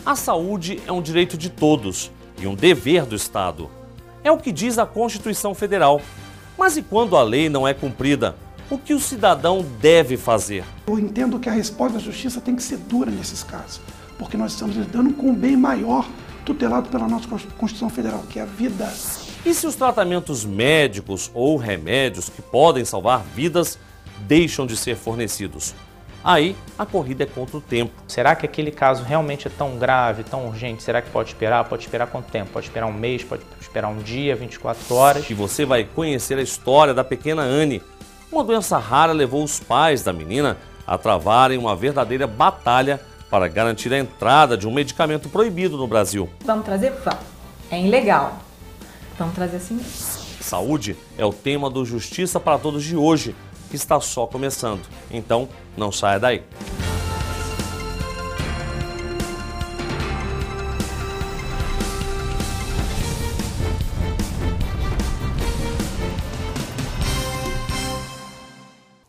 A saúde é um direito de todos e um dever do Estado. É o que diz a Constituição Federal. Mas e quando a lei não é cumprida? O que o cidadão deve fazer? Eu entendo que a resposta da justiça tem que ser dura nesses casos, porque nós estamos lidando com um bem maior tutelado pela nossa Constituição Federal, que é a vida. E se os tratamentos médicos ou remédios que podem salvar vidas deixam de ser fornecidos? Aí a corrida é contra o tempo. Será que aquele caso realmente é tão grave, tão urgente? Será que pode esperar? Pode esperar quanto tempo? Pode esperar um mês? Pode esperar um dia, 24 horas? E você vai conhecer a história da pequena Anne. Uma doença rara levou os pais da menina a travarem uma verdadeira batalha para garantir a entrada de um medicamento proibido no Brasil. Vamos trazer? Vamos. É ilegal. Vamos trazer assim mesmo. Saúde é o tema do Justiça para Todos de hoje, que está só começando. Então, não saia daí.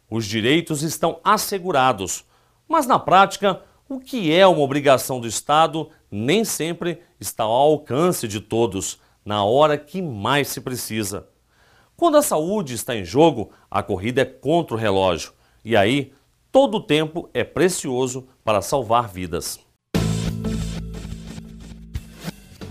Os direitos estão assegurados, mas na prática, o que é uma obrigação do Estado nem sempre está ao alcance de todos, na hora que mais se precisa. Quando a saúde está em jogo, a corrida é contra o relógio. E aí, todo o tempo é precioso para salvar vidas.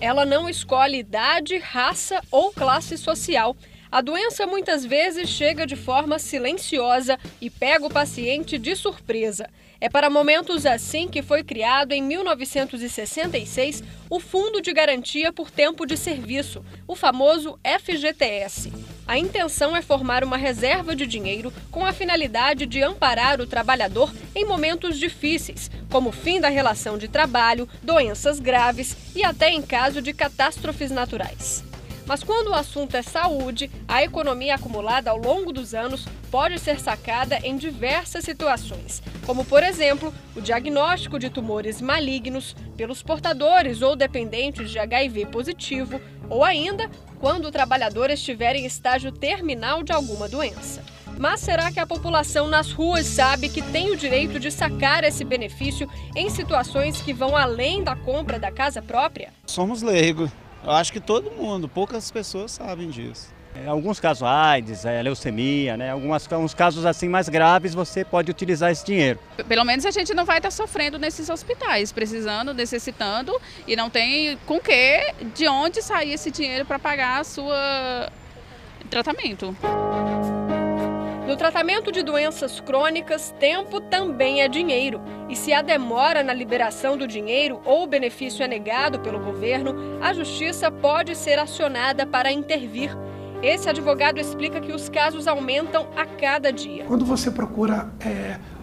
Ela não escolhe idade, raça ou classe social. A doença muitas vezes chega de forma silenciosa e pega o paciente de surpresa. É para momentos assim que foi criado em 1966 o Fundo de Garantia por Tempo de Serviço, o famoso FGTS. A intenção é formar uma reserva de dinheiro com a finalidade de amparar o trabalhador em momentos difíceis, como o fim da relação de trabalho, doenças graves e até em caso de catástrofes naturais. Mas quando o assunto é saúde, a economia acumulada ao longo dos anos pode ser sacada em diversas situações, como, por exemplo, o diagnóstico de tumores malignos pelos portadores ou dependentes de HIV positivo, ou ainda quando o trabalhador estiver em estágio terminal de alguma doença. Mas será que a população nas ruas sabe que tem o direito de sacar esse benefício em situações que vão além da compra da casa própria? Somos leigos. Eu acho que todo mundo, poucas pessoas sabem disso. Alguns casos AIDS, leucemia, né? Alguns casos assim mais graves, você pode utilizar esse dinheiro. Pelo menos a gente não vai estar sofrendo nesses hospitais, precisando, necessitando e não tem com que, de onde sair esse dinheiro para pagar a sua tratamento. No tratamento de doenças crônicas, tempo também é dinheiro. E se há demora na liberação do dinheiro ou o benefício é negado pelo governo, a justiça pode ser acionada para intervir. Esse advogado explica que os casos aumentam a cada dia. Quando você procura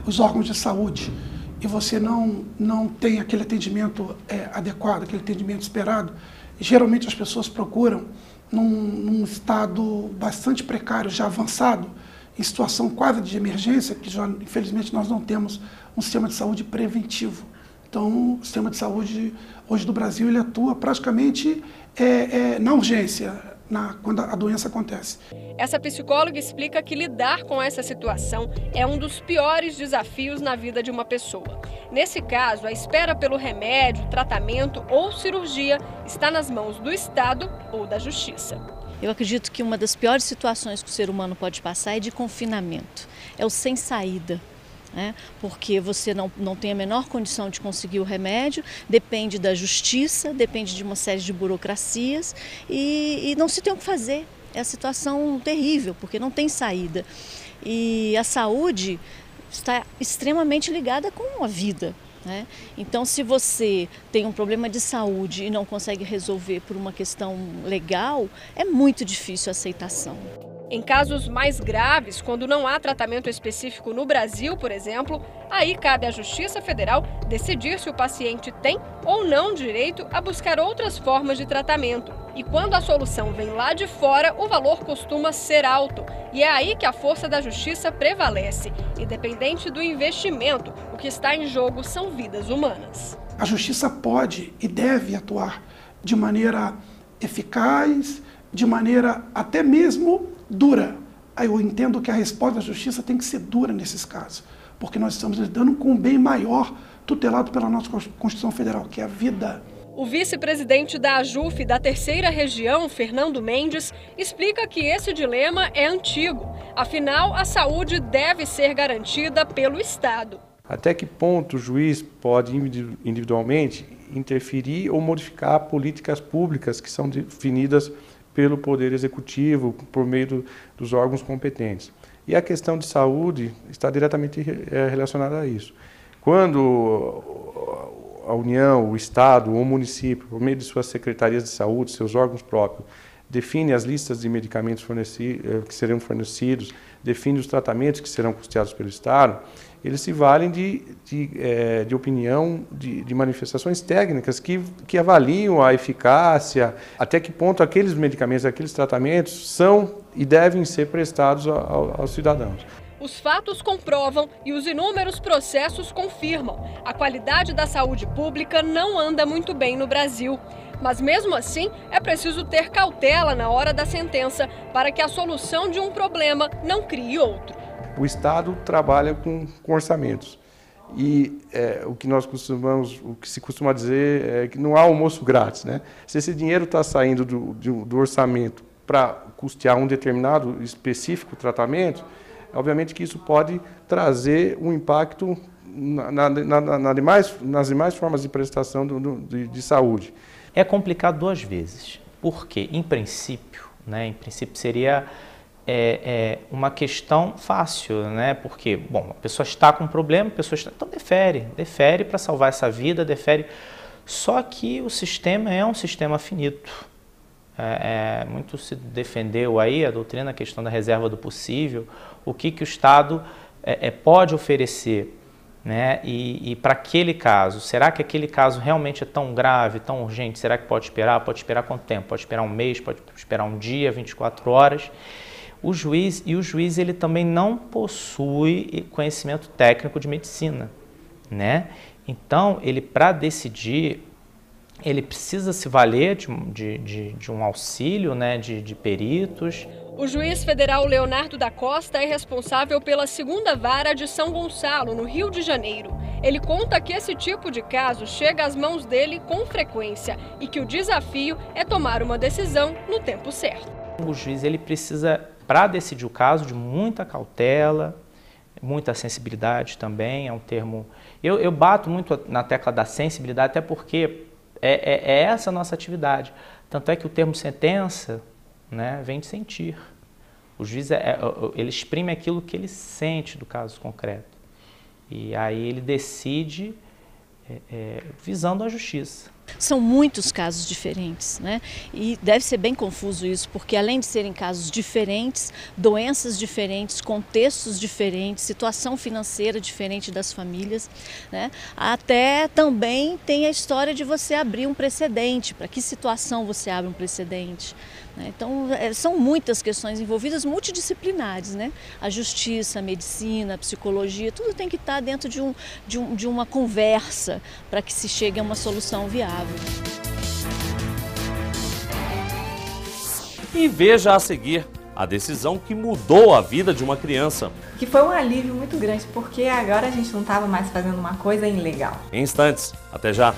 os órgãos de saúde e você não tem aquele atendimento adequado, aquele atendimento esperado, geralmente as pessoas procuram num estado bastante precário, já avançado, em situação quase de emergência, que já, infelizmente nós não temos um sistema de saúde preventivo. Então, o sistema de saúde hoje do Brasil ele atua praticamente na urgência, quando a doença acontece. Essa psicóloga explica que lidar com essa situação é um dos piores desafios na vida de uma pessoa. Nesse caso, a espera pelo remédio, tratamento ou cirurgia está nas mãos do Estado ou da Justiça. Eu acredito que uma das piores situações que o ser humano pode passar é de confinamento, é o sem saída, né? Porque você não tem a menor condição de conseguir o remédio, depende da justiça, depende de uma série de burocracias e não se tem o que fazer. É a situação terrível, porque não tem saída. E a saúde está extremamente ligada com a vida. Então, se você tem um problema de saúde e não consegue resolver por uma questão legal, é muito difícil a aceitação. Em casos mais graves, quando não há tratamento específico no Brasil, por exemplo, aí cabe à Justiça Federal decidir se o paciente tem ou não direito a buscar outras formas de tratamento. E quando a solução vem lá de fora, o valor costuma ser alto. E é aí que a força da justiça prevalece. Independente do investimento, o que está em jogo são vidas humanas. A justiça pode e deve atuar de maneira eficaz, de maneira até mesmo dura. Eu entendo que a resposta da justiça tem que ser dura nesses casos, porque nós estamos lidando com um bem maior tutelado pela nossa Constituição Federal, que é a vida. O vice-presidente da AJUF da Terceira Região, Fernando Mendes, explica que esse dilema é antigo. Afinal, a saúde deve ser garantida pelo Estado. Até que ponto o juiz pode individualmente interferir ou modificar políticas públicas que são definidas pelo Poder Executivo, por meio dos órgãos competentes. E a questão de saúde está diretamente relacionada a isso. Quando a União, o Estado ou o município, por meio de suas secretarias de saúde, seus órgãos próprios, define as listas de medicamentos que serão fornecidos, define os tratamentos que serão custeados pelo Estado, eles se valem de opinião, de manifestações técnicas que avaliam a eficácia, até que ponto aqueles medicamentos, aqueles tratamentos são e devem ser prestados aos cidadãos. Os fatos comprovam e os inúmeros processos confirmam. A qualidade da saúde pública não anda muito bem no Brasil. Mas mesmo assim, é preciso ter cautela na hora da sentença para que a solução de um problema não crie outro. O Estado trabalha com orçamentos e o que se costuma dizer é que não há almoço grátis, né? Se esse dinheiro está saindo do orçamento para custear um determinado específico tratamento, obviamente que isso pode trazer um impacto nas demais formas de prestação de saúde. É complicado duas vezes, porque em princípio seria uma questão fácil, né? Porque, bom, a pessoa está com um problema, então defere para salvar essa vida, defere. Só que o sistema é um sistema finito. Muito se defendeu aí a doutrina, a questão da reserva do possível, o que o Estado pode oferecer, né? E para aquele caso, será que aquele caso realmente é tão grave, tão urgente? Será que pode esperar? Pode esperar quanto tempo? Pode esperar um mês, pode esperar um dia, 24 horas? O juiz ele também não possui conhecimento técnico de medicina, né? Então, ele para decidir, ele precisa se valer de um auxílio, né, de peritos. O juiz federal Leonardo da Costa é responsável pela 2ª Vara de São Gonçalo, no Rio de Janeiro. Ele conta que esse tipo de caso chega às mãos dele com frequência e que o desafio é tomar uma decisão no tempo certo. O juiz ele precisa, para decidir o caso, de muita cautela, muita sensibilidade também, é um termo... Eu bato muito na tecla da sensibilidade, até porque é essa a nossa atividade. Tanto é que o termo sentença, né, vem de sentir. O juiz ele exprime aquilo que ele sente do caso concreto. E aí ele decide visando a justiça. São muitos casos diferentes, né? E deve ser bem confuso isso, porque além de serem casos diferentes, doenças diferentes, contextos diferentes, situação financeira diferente das famílias, né? Até também tem a história de você abrir um precedente. Para que situação você abre um precedente? Então, são muitas questões envolvidas, multidisciplinares, né? A justiça, a medicina, a psicologia, tudo tem que estar dentro de uma conversa para que se chegue a uma solução viável. E veja a seguir a decisão que mudou a vida de uma criança. Que foi um alívio muito grande, porque agora a gente não estava mais fazendo uma coisa ilegal. Em instantes, até já!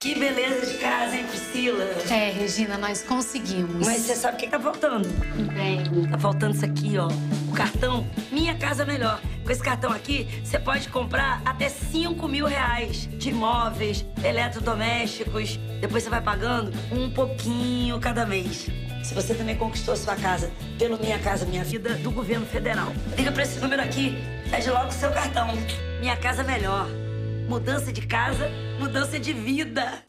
Que beleza de casa, hein, Priscila? Regina, nós conseguimos. Mas você sabe o que tá faltando? Bem. Tá faltando isso aqui, ó. O cartão Minha Casa Melhor. Com esse cartão aqui, você pode comprar até R$5.000 de imóveis, eletrodomésticos. Depois você vai pagando um pouquinho cada mês. Se você também conquistou a sua casa pelo Minha Casa Minha Vida do governo federal, liga pra esse número aqui, pede logo o seu cartão. Minha Casa Melhor. Mudança de casa, mudança de vida.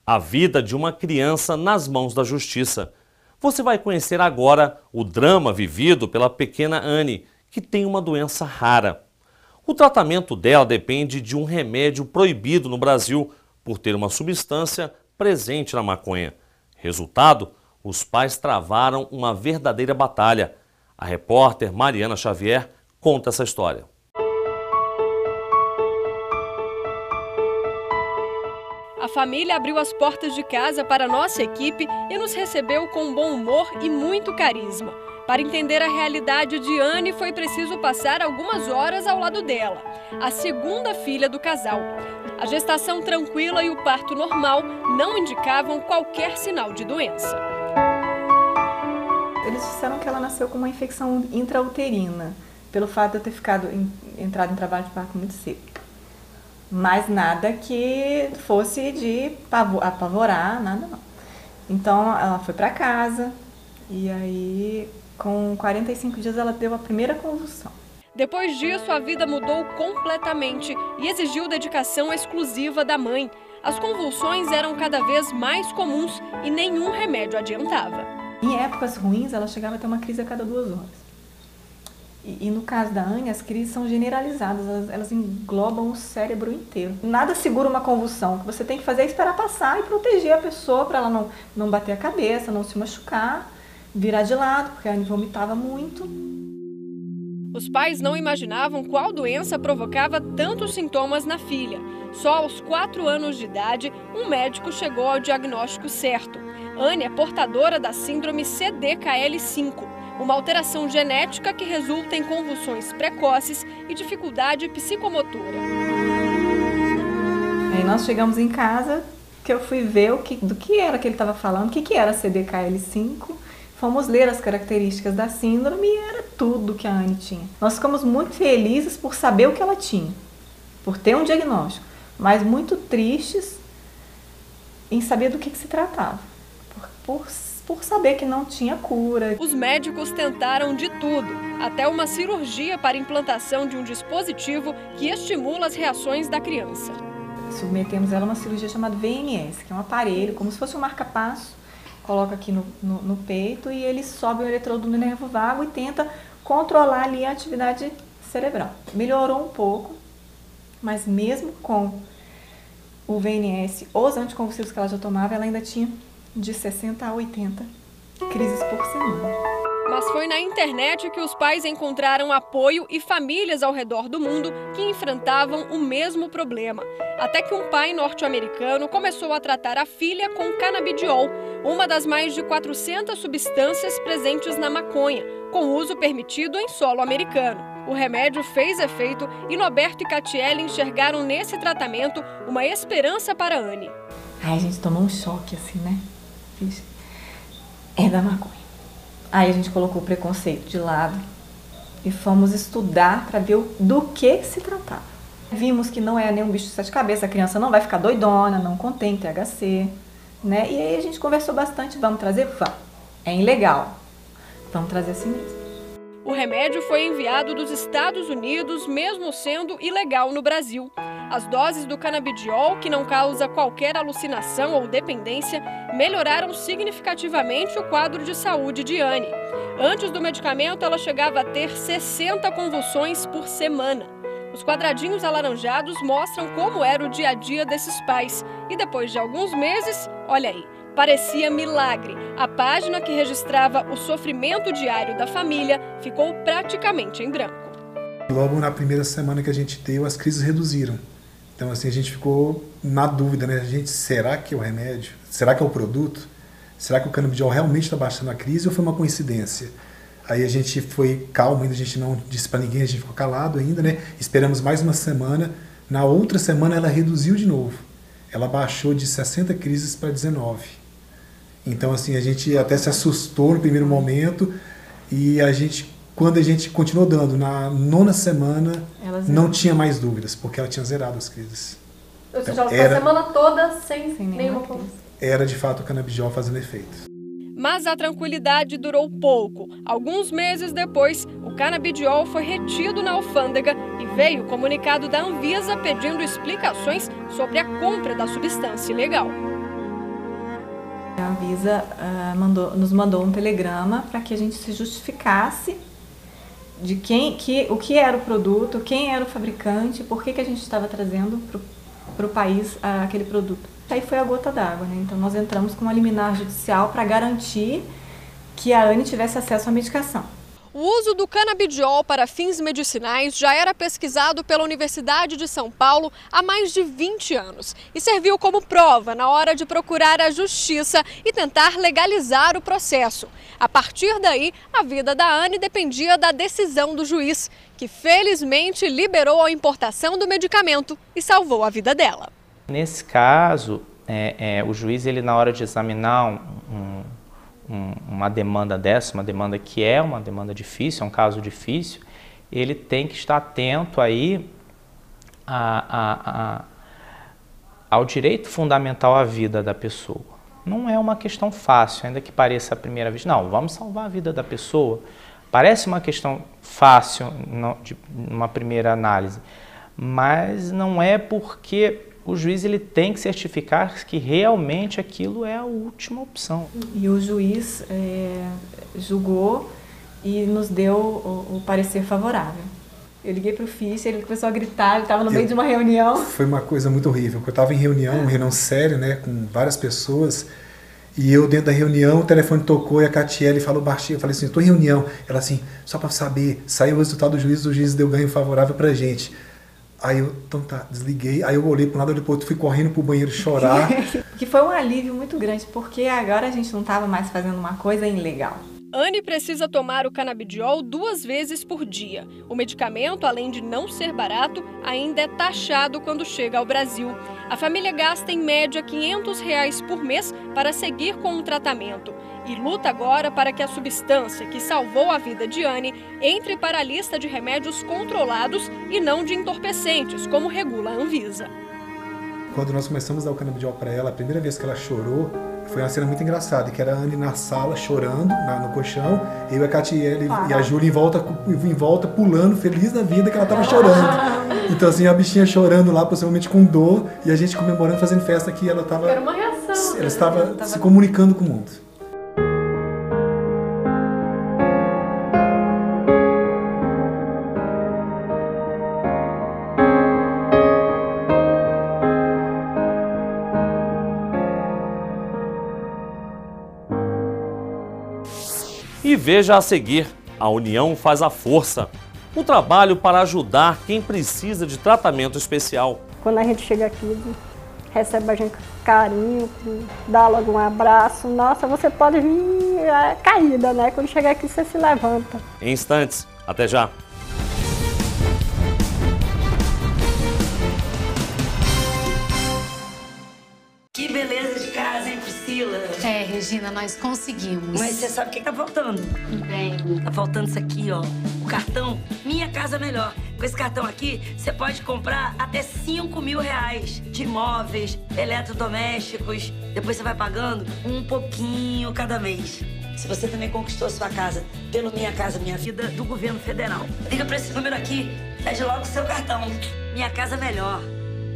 A vida de uma criança nas mãos da justiça. Você vai conhecer agora o drama vivido pela pequena Anne, que tem uma doença rara. O tratamento dela depende de um remédio proibido no Brasil por ter uma substância presente na maconha. Resultado, os pais travaram uma verdadeira batalha. A repórter Mariana Xavier conta essa história. a família abriu as portas de casa para a nossa equipe e nos recebeu com bom humor e muito carisma. Para entender a realidade de Anne, foi preciso passar algumas horas ao lado dela, a segunda filha do casal. A gestação tranquila e o parto normal não indicavam qualquer sinal de doença. Eles disseram que ela nasceu com uma infecção intrauterina, pelo fato de eu ter entrado em trabalho de parto muito cedo. Mas nada que fosse de apavorar, nada não. Então ela foi para casa e aí com 45 dias ela deu a primeira convulsão. Depois disso, a vida mudou completamente e exigiu dedicação exclusiva da mãe. As convulsões eram cada vez mais comuns e nenhum remédio adiantava. Em épocas ruins, ela chegava a ter uma crise a cada 2 horas. E no caso da Anne, as crises são generalizadas, elas englobam o cérebro inteiro. Nada segura uma convulsão. O que você tem que fazer é esperar passar e proteger a pessoa para ela não bater a cabeça, não se machucar, virar de lado, porque a Anne vomitava muito. Os pais não imaginavam qual doença provocava tantos sintomas na filha. Só aos 4 anos de idade, um médico chegou ao diagnóstico certo. Anne é portadora da síndrome CDKL5, uma alteração genética que resulta em convulsões precoces e dificuldade psicomotora. Aí nós chegamos em casa, que eu fui ver do que era que ele estava falando, o que era CDKL5. Fomos ler as características da síndrome e era tudo que a Anne tinha. Nós ficamos muito felizes por saber o que ela tinha, por ter um diagnóstico, mas muito tristes em saber do que se tratava, por saber que não tinha cura. Os médicos tentaram de tudo, até uma cirurgia para implantação de um dispositivo que estimula as reações da criança. Submetemos ela a uma cirurgia chamada VNS, que é um aparelho, como se fosse um marca-passo, coloca aqui no peito e ele sobe o eletrodo no nervo vago e tenta controlar ali a atividade cerebral. Melhorou um pouco, mas mesmo com o VNS, os anticonvulsivos que ela já tomava, ela ainda tinha de 60 a 80 crises por semana. Mas foi na internet que os pais encontraram apoio e famílias ao redor do mundo que enfrentavam o mesmo problema. Até que um pai norte-americano começou a tratar a filha com canabidiol, uma das mais de 400 substâncias presentes na maconha, com uso permitido em solo americano. O remédio fez efeito e Noberto e Catiele enxergaram nesse tratamento uma esperança para Anne. Aí a gente tomou um choque assim, né? É da maconha. Aí a gente colocou o preconceito de lado e fomos estudar para ver do que se tratava. Vimos que não é nenhum bicho de 7 cabeças, a criança não vai ficar doidona, não contém THC, né? E aí a gente conversou bastante, vamos trazer? Vamos. É ilegal, vamos trazer assim mesmo. O remédio foi enviado dos Estados Unidos, mesmo sendo ilegal no Brasil. As doses do canabidiol, que não causa qualquer alucinação ou dependência, melhoraram significativamente o quadro de saúde de Anne. Antes do medicamento, ela chegava a ter 60 convulsões por semana. Os quadradinhos alaranjados mostram como era o dia a dia desses pais. E depois de alguns meses, olha aí, parecia milagre. A página que registrava o sofrimento diário da família ficou praticamente em branco. Logo na primeira semana que a gente deu, as crises reduziram. Então assim, a gente ficou na dúvida, né? Será que é o remédio? Será que é o produto? Será que o canabidiol realmente está baixando a crise ou foi uma coincidência? Aí a gente foi calmo, ainda a gente não disse para ninguém, a gente ficou calado ainda, né? Esperamos mais uma semana. Na outra semana ela reduziu de novo. Ela baixou de 60 crises para 19. Então assim, a gente até se assustou no primeiro momento e quando a gente continuou dando, na 9ª semana, não tinha mais dúvidas, porque ela tinha zerado as crises. Ou seja, ela ficou a semana toda sem nenhuma crise. Era de fato o canabidiol fazendo efeito. Mas a tranquilidade durou pouco. Alguns meses depois, o canabidiol foi retido na alfândega e veio o comunicado da Anvisa pedindo explicações sobre a compra da substância ilegal. A Anvisa nos mandou um telegrama para que a gente se justificasse de o que era o produto, quem era o fabricante, por que a gente estava trazendo para o país aquele produto. Aí foi a gota d'água, né? Então nós entramos com uma liminar judicial para garantir que a Anne tivesse acesso à medicação. O uso do canabidiol para fins medicinais já era pesquisado pela Universidade de São Paulo há mais de 20 anos e serviu como prova na hora de procurar a justiça e tentar legalizar o processo. A partir daí, a vida da Anne dependia da decisão do juiz, que felizmente liberou a importação do medicamento e salvou a vida dela. Nesse caso, o juiz, ele, na hora de examinar uma demanda dessa, uma demanda que é uma demanda difícil, é um caso difícil, ele tem que estar atento aí ao direito fundamental à vida da pessoa. Não é uma questão fácil, ainda que pareça à primeira vez. Não, vamos salvar a vida da pessoa. Parece uma questão fácil numa primeira análise, mas não é, porque o juiz ele tem que certificar que realmente aquilo é a última opção. E o juiz julgou e nos deu o parecer favorável. Eu liguei para o Fischer, ele começou a gritar, ele estava no meio de uma reunião. Foi uma coisa muito horrível, porque eu estava em reunião séria, né, com várias pessoas, e eu dentro da reunião, o telefone tocou e a Catiele falou baixinho, eu falei assim, estou em reunião. Ela assim, só para saber, saiu o resultado do juiz, o juiz deu ganho favorável para a gente. Aí eu, então tá, desliguei, aí eu olhei para um lado, depois fui correndo pro banheiro chorar. Que foi um alívio muito grande, porque agora a gente não estava mais fazendo uma coisa ilegal. Anne precisa tomar o canabidiol 2 vezes por dia. O medicamento, além de não ser barato, ainda é taxado quando chega ao Brasil. A família gasta em média R$500 por mês para seguir com o tratamento. E luta agora para que a substância que salvou a vida de Anne entre para a lista de remédios controlados e não de entorpecentes, como regula a Anvisa. Quando nós começamos a dar o canabidiol para ela, a primeira vez que ela chorou, foi uma cena muito engraçada, que era a Anne na sala, chorando, no colchão, eu e a Catiele e a Júlia em volta, pulando, feliz da vida, que ela estava chorando. Então assim, a bichinha chorando lá, possivelmente com dor, e a gente comemorando, fazendo festa, que ela estava... Era uma reação. Ela estava se comunicando com o mundo. E veja a seguir, a união faz a força. Um trabalho para ajudar quem precisa de tratamento especial. Quando a gente chega aqui, recebe a gente com carinho, dá logo um abraço. Nossa, você pode vir caída, né? Quando chegar aqui, você se levanta. Em instantes, até já. Que beleza de casa, hein, Priscila? Regina, nós conseguimos. Mas você sabe o que tá faltando? Bem. Tá faltando isso aqui, ó. O cartão Minha Casa Melhor. Com esse cartão aqui, você pode comprar até R$5.000 de imóveis, eletrodomésticos. Depois você vai pagando um pouquinho cada mês. Se você também conquistou sua casa pelo Minha Casa Minha Vida do governo federal, liga pra esse número aqui, pede logo o seu cartão. Minha Casa Melhor.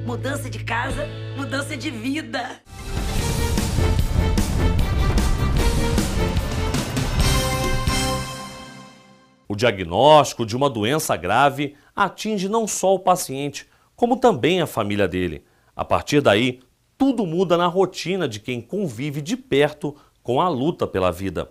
Mudança de casa, mudança de vida. O diagnóstico de uma doença grave atinge não só o paciente, como também a família dele. A partir daí, tudo muda na rotina de quem convive de perto com a luta pela vida.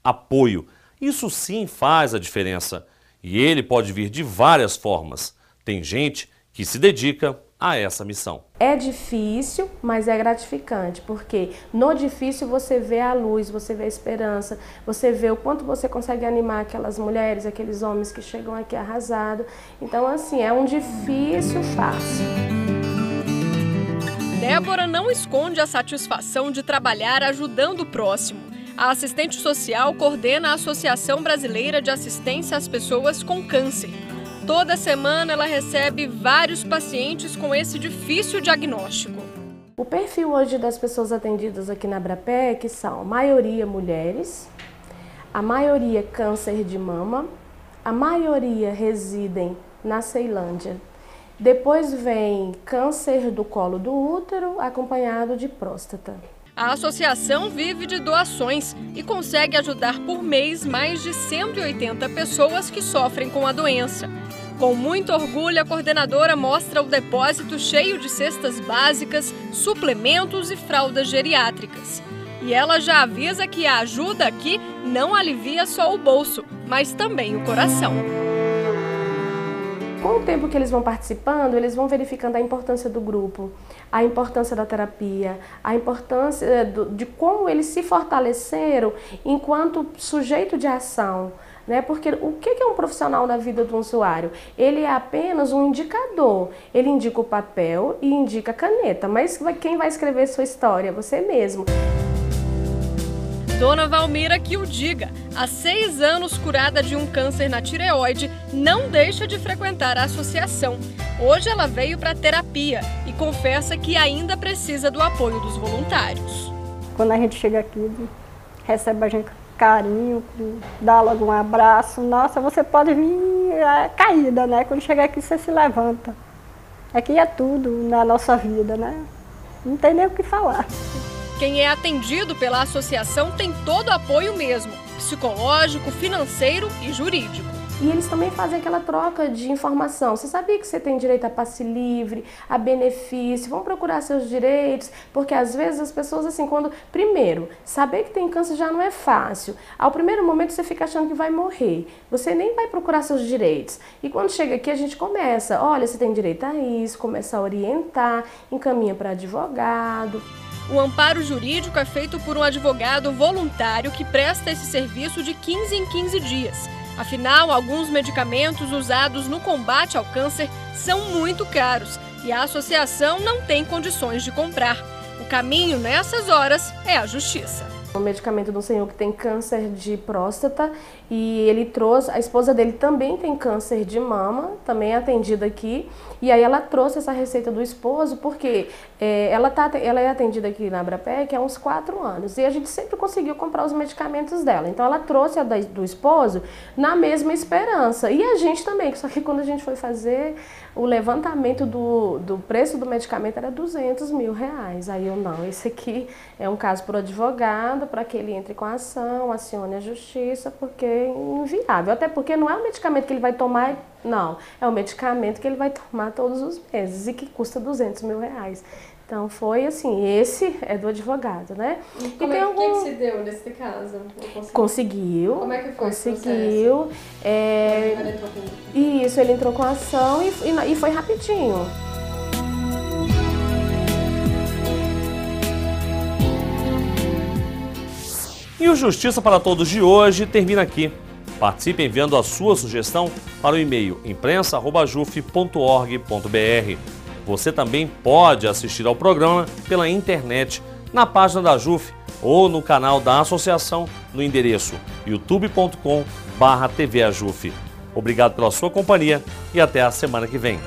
Apoio, isso sim faz a diferença. E ele pode vir de várias formas. Tem gente que se dedica a essa missão. É difícil, mas é gratificante, porque no difícil você vê a luz, você vê a esperança, você vê o quanto você consegue animar aquelas mulheres, aqueles homens que chegam aqui arrasados. Então, assim, é um difícil fácil. Débora não esconde a satisfação de trabalhar ajudando o próximo. A assistente social coordena a Associação Brasileira de Assistência às Pessoas com Câncer. Toda semana ela recebe vários pacientes com esse difícil diagnóstico. O perfil hoje das pessoas atendidas aqui na Abrapec são a maioria mulheres, a maioria câncer de mama, a maioria residem na Ceilândia. Depois vem câncer do colo do útero, acompanhado de próstata. A associação vive de doações e consegue ajudar por mês mais de 180 pessoas que sofrem com a doença. Com muito orgulho, a coordenadora mostra o depósito cheio de cestas básicas, suplementos e fraldas geriátricas. E ela já avisa que a ajuda aqui não alivia só o bolso, mas também o coração. Com o tempo que eles vão participando, eles vão verificando a importância do grupo, a importância da terapia, a importância de como eles se fortaleceram enquanto sujeito de ação. Porque o que é um profissional na vida do usuário? Ele é apenas um indicador. Ele indica o papel e indica a caneta, mas quem vai escrever sua história é você mesmo. Dona Valmira que o diga, há 6 anos curada de um câncer na tireoide, não deixa de frequentar a associação. Hoje ela veio para terapia e confessa que ainda precisa do apoio dos voluntários. Quando a gente chega aqui, recebe a gente com carinho, dá logo um abraço. Nossa, você pode vir caída, né? Quando chegar aqui você se levanta. Aqui é tudo na nossa vida, né? Não tem nem o que falar. Quem é atendido pela associação tem todo o apoio mesmo, psicológico, financeiro e jurídico. E eles também fazem aquela troca de informação. Você sabia que você tem direito a passe livre, a benefício? Vão procurar seus direitos, porque às vezes as pessoas assim, primeiro, saber que tem câncer já não é fácil. Ao primeiro momento você fica achando que vai morrer. Você nem vai procurar seus direitos. E quando chega aqui a gente começa, olha, você tem direito a isso, começa a orientar, encaminha para advogado. O amparo jurídico é feito por um advogado voluntário que presta esse serviço de 15 em 15 dias. Afinal, alguns medicamentos usados no combate ao câncer são muito caros e a associação não tem condições de comprar. O caminho nessas horas é a justiça. Um medicamento de um senhor que tem câncer de próstata e ele trouxe, a esposa dele também tem câncer de mama, também é atendida aqui, e aí ela trouxe essa receita do esposo porque ela é atendida aqui na Abrapec há uns 4 anos e a gente sempre conseguiu comprar os medicamentos dela, então ela trouxe a do esposo na mesma esperança, e a gente também, só que quando a gente foi fazer o levantamento do preço do medicamento era R$200 mil, aí eu não, esse aqui é um caso por advogado, para que ele entre com a ação, acione a justiça, porque é inviável. Até porque não é um medicamento que ele vai tomar, não. É um medicamento que ele vai tomar todos os meses e que custa R$200 mil. Então foi assim, esse é do advogado, né? E como é que se deu nesse caso? Conseguiu. Como é que foi conseguiu. Isso, ele entrou com a ação e foi rapidinho. E o Justiça para Todos de hoje termina aqui. Participe enviando a sua sugestão para o e-mail imprensa@juf.org.br. Você também pode assistir ao programa pela internet, na página da JUF ou no canal da associação no endereço youtube.com/tvajuf. Obrigado pela sua companhia e até a semana que vem.